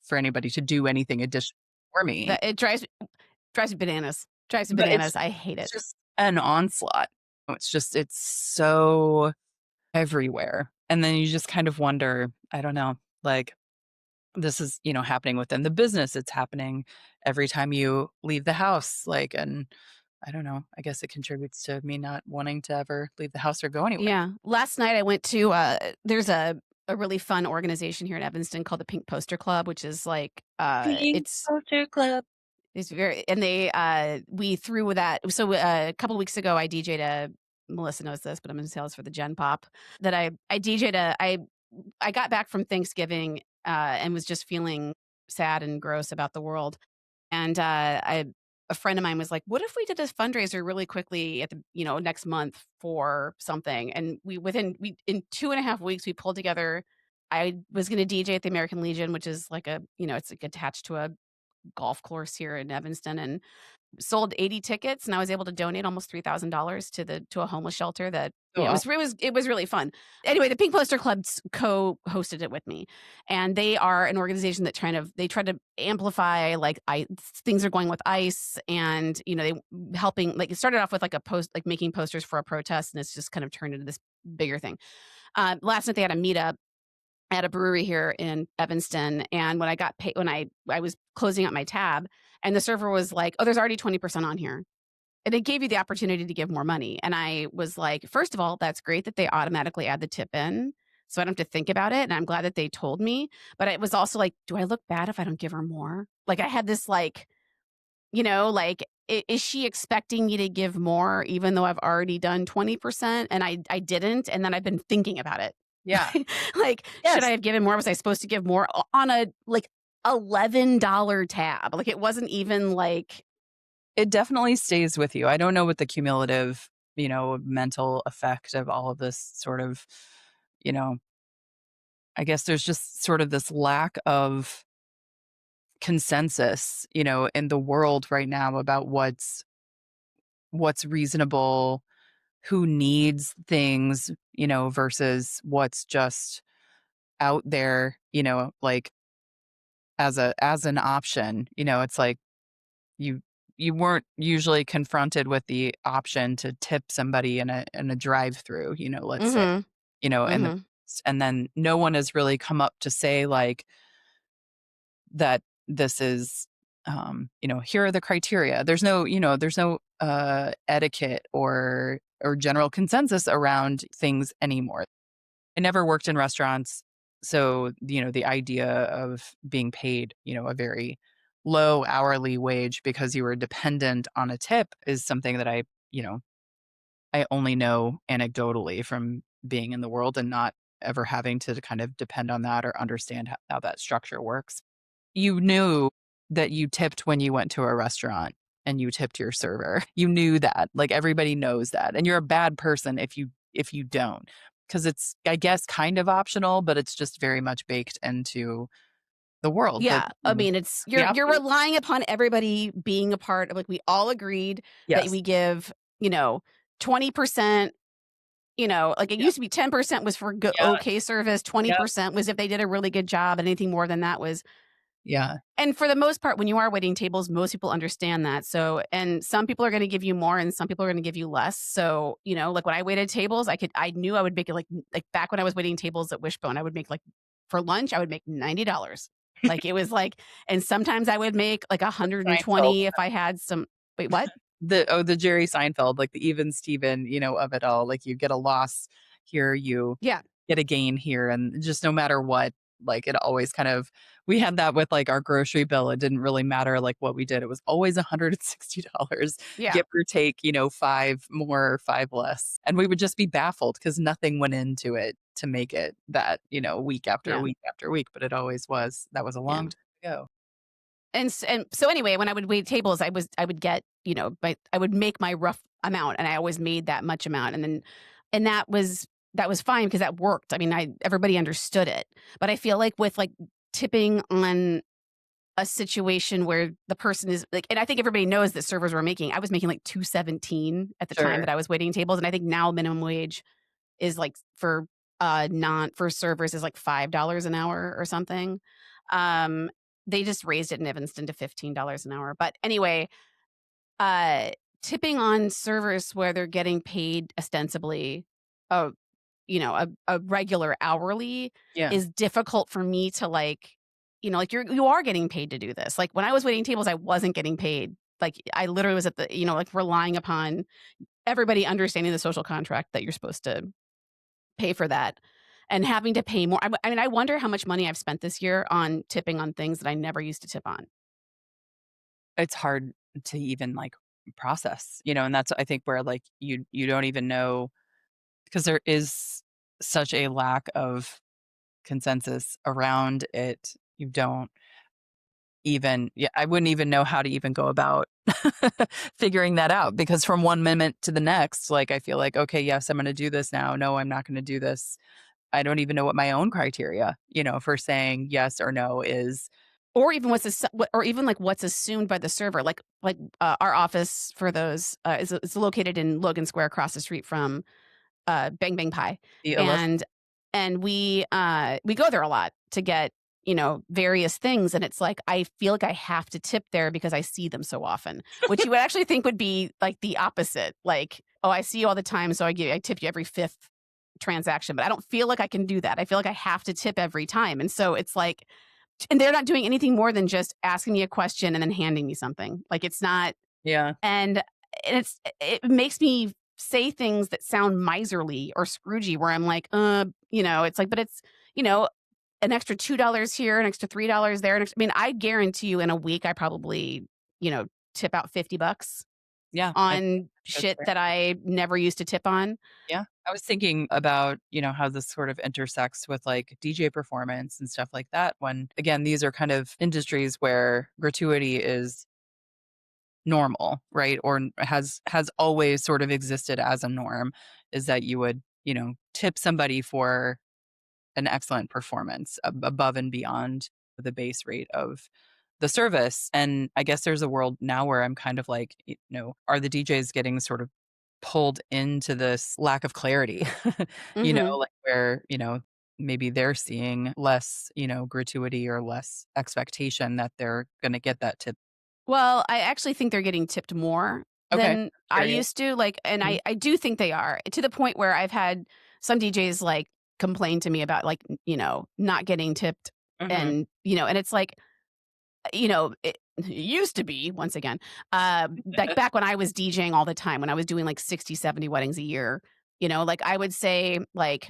for anybody to do anything additional for me. That it drives me bananas. Drives me But it's bananas. I hate it. just an onslaught. It's so everywhere. And then you just kind of wonder, I don't know, like this is, happening within the business. It's happening every time you leave the house. Like, and I don't know, I guess it contributes to me not wanting to ever leave the house or go anywhere. Yeah. Last night I went to, there's a really fun organization here in Evanston called the Pink Poster Club, which is like, Pink Culture Club. it's very, and they, we threw that. So a couple weeks ago, I DJ'd Melissa knows this, but I'm going to tell this for the Gen Pop that I DJ'd I got back from Thanksgiving, and was just feeling sad and gross about the world. And, a friend of mine was like, "What if we did a fundraiser really quickly at the, next month for something?" And we in 2.5 weeks, we pulled together. I was gonna DJ at the American Legion, which is like it's like attached to a golf course here in Evanston, and sold 80 tickets, and I was able to donate almost $3,000 to a homeless shelter that, Oh, it was really fun. Anyway, the Pink Poster Club co-hosted it with me, and they are an organization that they try to amplify, like, things are going with ICE, and, they helping, like, it started off with, like, a post, like, making posters for a protest, and it's just kind of turned into this bigger thing. Last night they had a meetup at a brewery here in Evanston, and when I got paid, when I was closing out my tab, and the server was like, "Oh, there's already 20% on here." And it gave you the opportunity to give more money, and I was like, first of all, that's great that they automatically add the tip in, so I don't have to think about it, and I'm glad that they told me, but it was also like, do I look bad if I don't give her more? Like, I had this, like, like, is she expecting me to give more even though I've already done 20%? And I didn't, and then I've been thinking about it. yeah. Like, should I Yes. have given more? Was I supposed to give more on a, like, $11 tab? Like, it wasn't even like. It definitely stays with you. I don't know what the cumulative, mental effect of all of this sort of, you know, I guess there's just sort of this lack of consensus, in the world right now about what's reasonable, who needs things, versus what's just out there, like as an option. It's like you you weren't usually confronted with the option to tip somebody in a drive-through, let's say, Mhm, in the mhm. and then no one has really come up to say like that this is here are the criteria. There's no etiquette or general consensus around things anymore. I never worked in restaurants, so, the idea of being paid, a very low hourly wage because you were dependent on a tip is something that I only know anecdotally from being in the world and not ever having to kind of depend on that or understand how that structure works. You knew that you tipped when you went to a restaurant, and you tipped your server. You knew that. Like everybody knows that. And you're a bad person if you don't. Because it's, I guess, kind of optional, but it's just very much baked into the world that, Yeah, I mean, it's we you're operate. relying upon everybody being a part of like, we all agreed that Yes. we give, 20%, like it Yeah. used to be 10% was for okay Yes. service, Yep. 20% was if they did a really good job, and anything more than that was Yeah. and for the most part, when you are waiting tables, most people understand that. So, and some people are going to give you more and some people are going to give you less. So, like when I waited tables, I knew I would make it like back when I was waiting tables at Wishbone, I would make like for lunch, I would make $90. Like it was like, and sometimes I would make like Seinfeld. 120 if I had some, wait, what? The Jerry Seinfeld, like the even Steven, of it all. Like you get a loss here, you Yeah. get a gain here, and just no matter what, like it always kind of, we had that with like our grocery bill. It didn't really matter like what we did. It was always $160, Yeah. give or take, five more, five less. And we would just be baffled because nothing went into it to make it that, week after Yeah. week after week, but it always was. That was a Yeah. long time ago. And so anyway, when I would wait tables, I would get, I would make my rough amount and I always made that much amount. And that was fine because that worked. I mean, everybody understood it. But I feel like with like tipping on a situation where the person is like, and I think everybody knows that servers were making, I was making like 217 at the time Sure. that I was waiting tables. And I think now minimum wage is like for non for servers is like $5 an hour or something. Um, they just raised it in Evanston to $15 an hour. But anyway, uh, tipping on servers where they're getting paid ostensibly, a a regular hourly Yeah. is difficult for me to like, like you are getting paid to do this. Like when I was waiting tables, I wasn't getting paid. Like I literally was at the, like relying upon everybody understanding the social contract that you're supposed to pay for that and having to pay more. I mean, I wonder how much money I've spent this year on tipping on things that I never used to tip on. It's hard to even, like, process, and that's, I think, where, like, you don't even know because there is such a lack of consensus around it. You don't even, yeah, I wouldn't even know how to even go about figuring that out because from one minute to the next, like, I feel like, "Okay, yes, I'm gonna do this now. No, I'm not gonna do this." I don't even know what my own criteria, for saying yes or no is. Or even or even like what's assumed by the server. Like our office for those is located in Logan Square across the street from Bang Bang Pie. The illus And we go there a lot to get, various things. And it's like I feel like I have to tip there because I see them so often, which you would actually think would be like the opposite. Like, oh, I see you all the time, so I tip you every fifth transaction. But I don't feel like I can do that. I feel like I have to tip every time. And so it's like and they're not doing anything more than just asking me a question and then handing me something. Like it's not Yeah, and it makes me say things that sound miserly or Scroogey where I'm like, it's like, but it's, you know, an extra $2 here, an extra $3 there. I mean, I guarantee you in a week, I probably, tip out $50 yeah, I think on that's shit fair. that I never used to tip on. Yeah. I was thinking about, how this sort of intersects with like DJ performance and stuff like that. When again, these are kind of industries where gratuity is normal, right? Or has always sort of existed as a norm is that you would, tip somebody for an excellent performance above and beyond the base rate of the service. And I guess there's a world now where I'm kind of like, are the DJs getting sort of pulled into this lack of clarity, Mhm. like where, maybe they're seeing less, gratuity or less expectation that they're going to get that tip. Well, I actually think they're getting tipped more Okay. than I Curious. used to, like, and Mhm. I do think they are, to the point where I've had some DJs, like, complain to me about, like, not getting tipped Mhm. and, and it's like, it used to be, once again, like, back when I was DJing all the time, when I was doing, like, 60, 70 weddings a year, like, I would say, like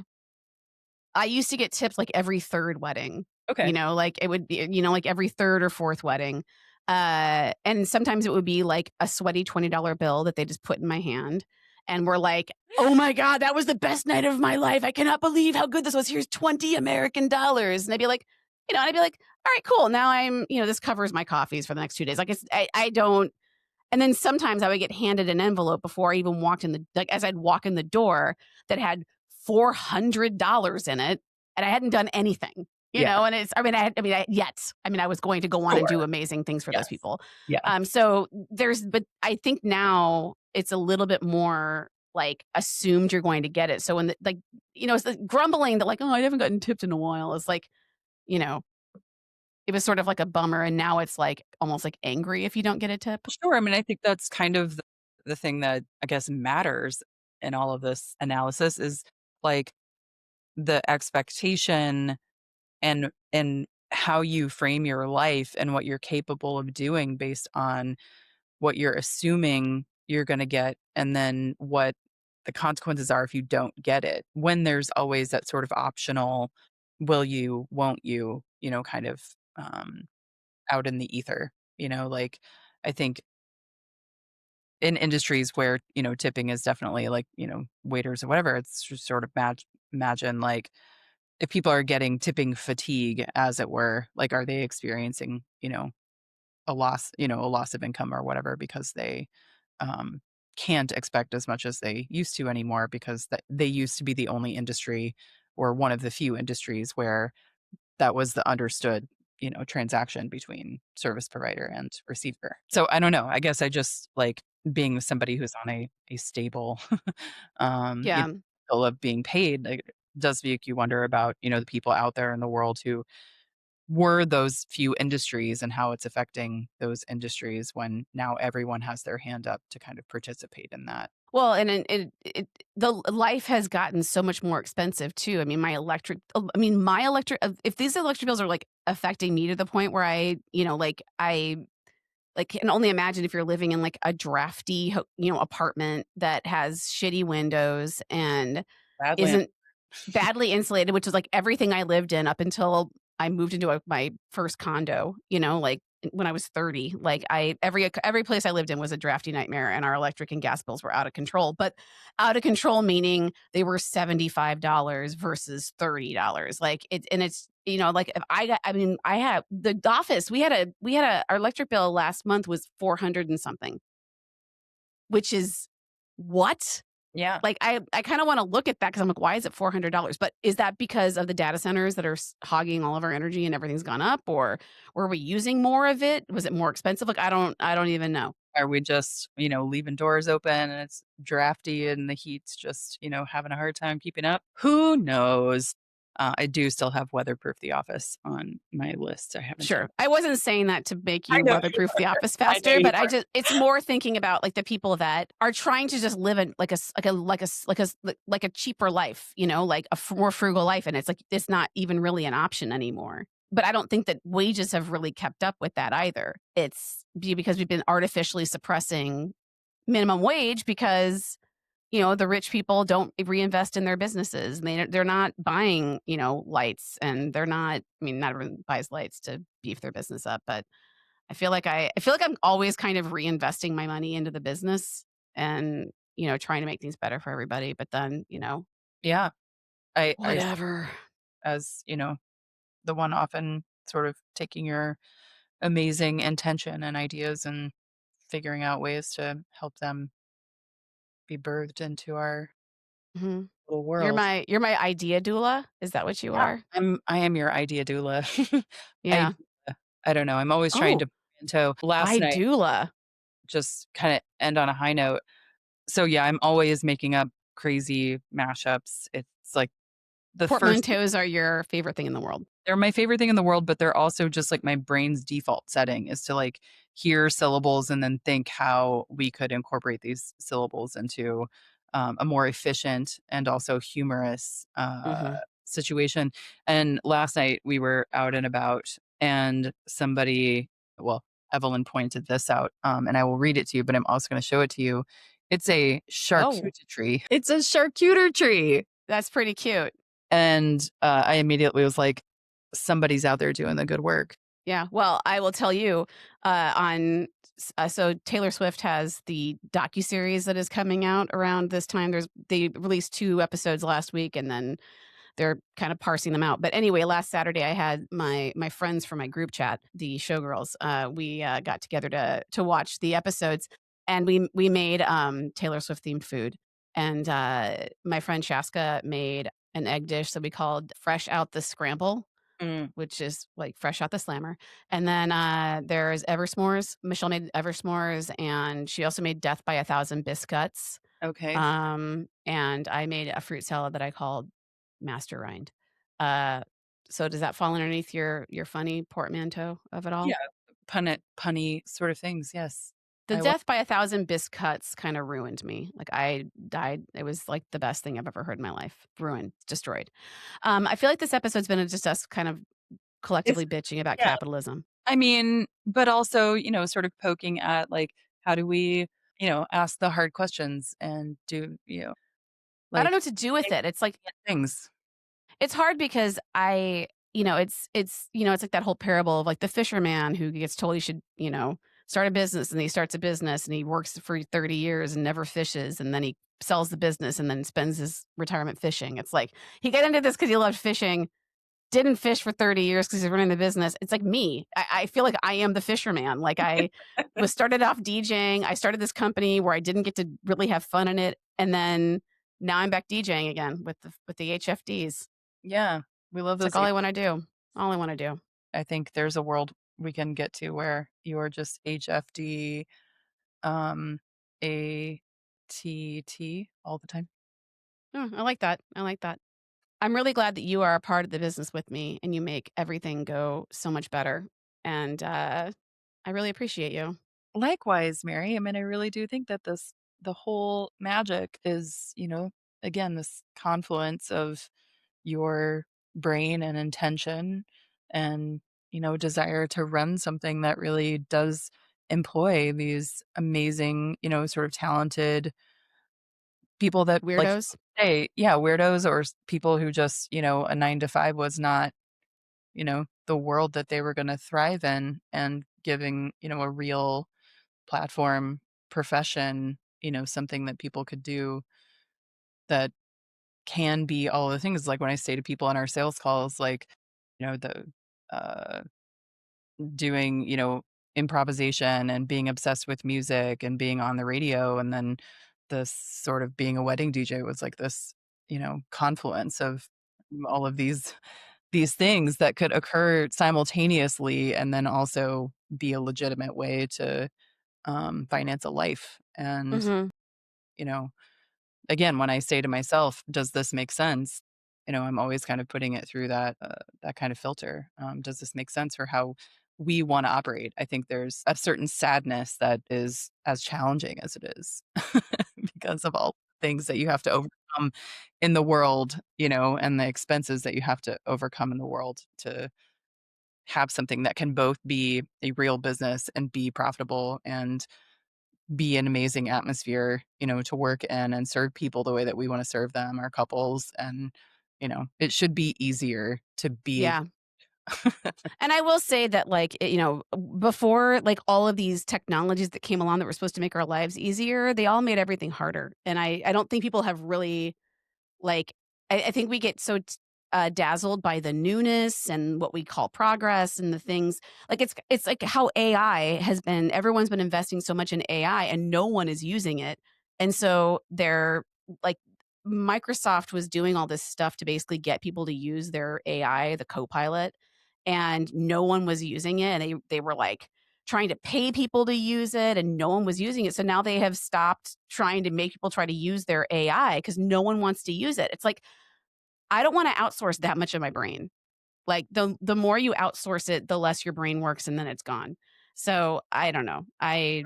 I used to get tipped, like, every 3rd wedding, Okay. like, it would be, like, every 3rd or 4th wedding, and sometimes it would be, like, a sweaty $20 bill that they just put in my hand, and we're like, "Oh my god, that was the best night of my life, I cannot believe how good this was, here's 20 American dollars," and I'd be like, and I'd be like, "Alright, cool, now this covers my coffees for the next 2 days," like, I don't And then sometimes I would get handed an envelope before I even walked in the like, as I'd walk in the door that had $400 in it, and I hadn't done anything, Yeah. and it's I mean, I was going to go on and do Sure. amazing things for those Yes. people. Yeah. So but I think now it's a little bit more, like, assumed you're going to get it. So when it's the grumbling that, like, "Oh, I haven't gotten tipped in a while." It's like, you know, it was sort of like a bummer, and now it's, like, almost, like, angry if you don't get a tip. Sure. I mean, I think that's kind of the thing that I guess matters in all of this analysis is like the expectation and how you frame your life and what you're capable of doing based on what you're assuming you're going to get and then what the consequences are if you don't get it. When there's always that sort of optional will you, won't you, kind of um out in the ether, like I think in industries where, tipping is definitely like, waiters or whatever, it's just sort of imagine like if people are getting tipping fatigue, as it were, like are they experiencing, a loss of income or whatever because they um, can't expect as much as they used to anymore because they used to be the only industry or one of the few industries where that was the understood, transaction between service provider and receiver. So I don't know. I guess I just like being somebody who's on a stable, Yeah. cycle of being paid. Like, it does make you wonder about the people out there in the world who were those few industries and how it's affecting those industries when now everyone has their hand up to kind of participate in that. Well, and the life has gotten so much more expensive too. I mean, my electric if these electric bills are, like, affecting me to the point where I can only imagine if you're living in, like, a drafty apartment that has shitty windows and Badly. isn't badly insulated, which is, like, everything I lived in up until I moved into my first condo, like, when I was 30. Like, every place I lived in was a drafty nightmare, and our electric and gas bills were out of control, but out of control meaning they were $75 versus $30. Like, like, if I mean, I had the office, we had our electric bill last month was 400 and something, which is what? Yeah. Like, I kinda wanna look at that because 'cause I'm like, "Why is it $400?" But is that because of the data centers that are hogging all of our energy and everything's gone up, or were we using more of it? Was it more expensive? Like, I don't even know. Are we just, leaving doors open and it's drafty and the heat's just, having a hard time keeping up? Who knows? I do still have weatherproof the office on my list. I haven't done Sure. it. I wasn't saying that to make I you know you weatherproof the office I know faster, you but are. it's more thinking about, like, the people that are trying to just live in, like, a s like a s like a s like a cheaper life, like a more frugal life, and it's like, it's not even really an option anymore. But I don't think that wages have really kept up with that either. It's because we've been artificially suppressing minimum wage because the rich people don't reinvest in their businesses. They're not buying, lights, and they're not. I mean, not everyone buys lights to beef their business up, but I feel like I'm always kind of reinvesting my money into the business and trying to make things better for everybody. But then Yeah. I whatever. as, the one often sort of taking your amazing intention and ideas and figuring out ways to help them be birthed into our Hmm. little You're world. my idea doula. Is that what you Yeah. are? I am your idea doula. I Yeah. I don't know. I'm always trying Oh, to into last I night, doula. just kinda end on a high note. So, yeah, I'm always making up crazy mashups. It's like the first Portmanteaus are your favorite thing in the world. they're my favorite thing in the world, but they're also just like my brain's default setting is to like hear syllables and then think how we could incorporate these syllables into a more efficient and also humorous Hmm. situation. And last night we were out and about, and somebody, well, Evelyn pointed this out, and I will read it to you, but I'm also going to show it to you. It's a Oh, charcuterie. It's a charcuterie. that's pretty cute. And, I immediately was like, "Somebody's out there doing the good work." Yeah, well, I will tell you, so Taylor Swift has the docuseries that is coming out around this time. They released 2 episodes last week, and then they're kind of parsing them out. But anyway, last Saturday I had my friends from my group chat, the showgirls. We got together to watch the episodes, and we made Taylor Swift themed food. And my friend Shaska made an egg dish that we called Fresh Out the Scramble, Mm, which is like fresh out the slammer. And then there's Eversmores. Michelle made Eversmores, and she also made Death by a Thousand Biscuits. okay. And I made a fruit salad that I called Master Rind. Uh, so does that fall underneath your funny portmanteau of it Yeah, all? punny sort of things, yes. The I love Death by a Thousand Biscuits kinda ruined me. Like, I died it was, like, the best thing I've ever heard in my life. Ruined, destroyed. I feel like this episode's been just us kind of it's collectively bitching about yeah, capitalism. I mean, but also, sort of poking at, like, how do we, ask the hard questions and do, I don't know like, what to do with think it. It's like things. it's hard because it's like that whole parable of, like, the fisherman who gets told he should, start a business, and he starts a business, and he works for 30 years and never fishes, and then he sells the business and then spends his retirement fishing. It's like, he got into this because he loved fishing, didn't fish for 30 years because he's running the business. It's like me. I feel like I am the fisherman. Like, I was started off DJing. I started this company where I didn't get to really have fun in it, and then now I'm back DJing again with the HFDs. Yeah, we love It's like those all I H wanna do. All I wanna do. I think there's a world we can get to where you are just HFD, um, ATT all the time. Oh, I like that. I like that. I'm really glad that you are a part of the business with me, and you make everything go so much better, and, I really appreciate you. Likewise, Mary. I mean, I really do think that the whole magic is, again, this confluence of your brain and intention and, desire to run something that really does employ these amazing, sort of talented people that, like Weirdos? you say, yeah, weirdos or people who just, a 9 to 5 was not, the world that they were going to thrive in and giving, a real platform, profession, something that people could do that can be all the things. Like when I say to people on our sales calls, like, the uh, doing, improvisation and being obsessed with music and being on the radio, and then this sort of being a wedding DJ was like this, confluence of all of these things that could occur simultaneously and then also be a legitimate way to finance a life. And, Mhm. you know, again, when I say to myself, "Does this make sense?" I'm always kind of putting it through that kind of filter. Does this make sense for how we want to operate? I think there's a certain sadness that is as challenging as it is because of all things that you have to overcome in the world, and the expenses that you have to overcome in the world to have something that can both be a real business and be profitable and be an amazing atmosphere, to work in and serve people the way that we wanna serve them, our couples, and, it should be easier to be. Yeah. And I will say that, like, before, like, all of these technologies that came along that were supposed to make our lives easier, they all made everything harder. And I don't think people have really, like, I think we get so dazzled by the newness and what we call progress and the things, like, it's like how AI has been everyone's been investing so much in AI and no one is using it. And so they're like, Microsoft was doing all this stuff to basically get people to use their AI, the Copilot, and no one was using it. And they were like trying to pay people to use it, and no one was using it. So now they have stopped trying to make people try to use their AI because no one wants to use it. It's like, I don't want to outsource that much of my brain. Like, the more you outsource it, the less your brain works, and then it's gone. So I don't know. I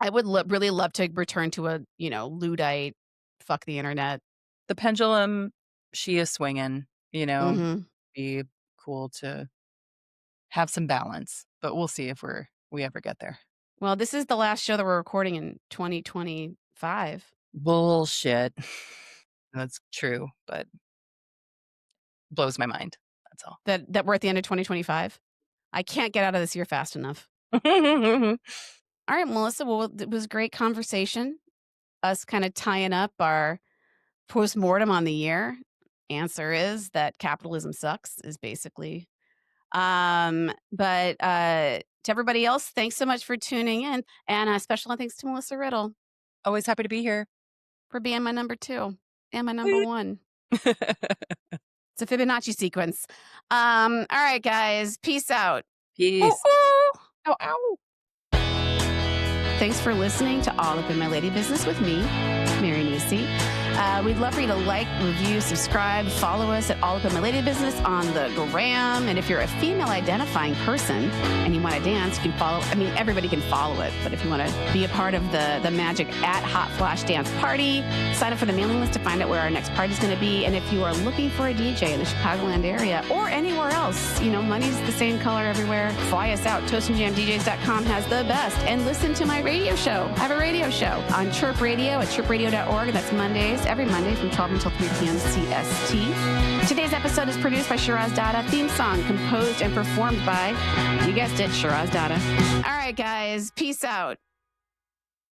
would really love to return to a, Luddite, fuck the internet. The pendulum, she is swinging, Mhm. be cool to have some balance, but we'll see if we ever get there. Well, this is the last show that we're recording in 2025. Bullshit. That's true, but blows my mind, that's all. That we're at the end of 2025. I can't get out of this year fast enough. All right, Melissa. Well, it was a great conversation. Us kind of tying up our postmortem on the year. answer is that capitalism sucks is basically. But to everybody else, thanks so much for tuning in. And a special thanks to Melissa Riddle Always happy to be here. for being my number 2 and my number Sweet. 1. It's a Fibonacci sequence. All right, guys. Peace out. Ooh, Peace. ooh. Ow, ow. Thanks for listening to All Up in My Lady Business with me, Mary Nisi. We'd love for you to like, review, subscribe, follow us at All Up in My Lady Business on the gram. And if you're a female identifying person and you want to dance, you can follow. I mean, everybody can follow it. But if you want to be a part of the magic at Hot Flash Dance Party, sign up for the mailing list to find out where our next party is going to be. And if you are looking for a DJ in the Chicagoland area or anywhere else, money's the same color everywhere. Fly us out. ToastandJamDJs.com has the best. And listen to my radio show. I have a radio show on Chirp Radio at chirpradio.org. That's Mondays, every Monday from 12 until 3 p.m. CST. Today's episode is produced by Shiraz Dada. Theme song composed and performed by, you guessed it, Shiraz Dada. All right, guys. Peace out.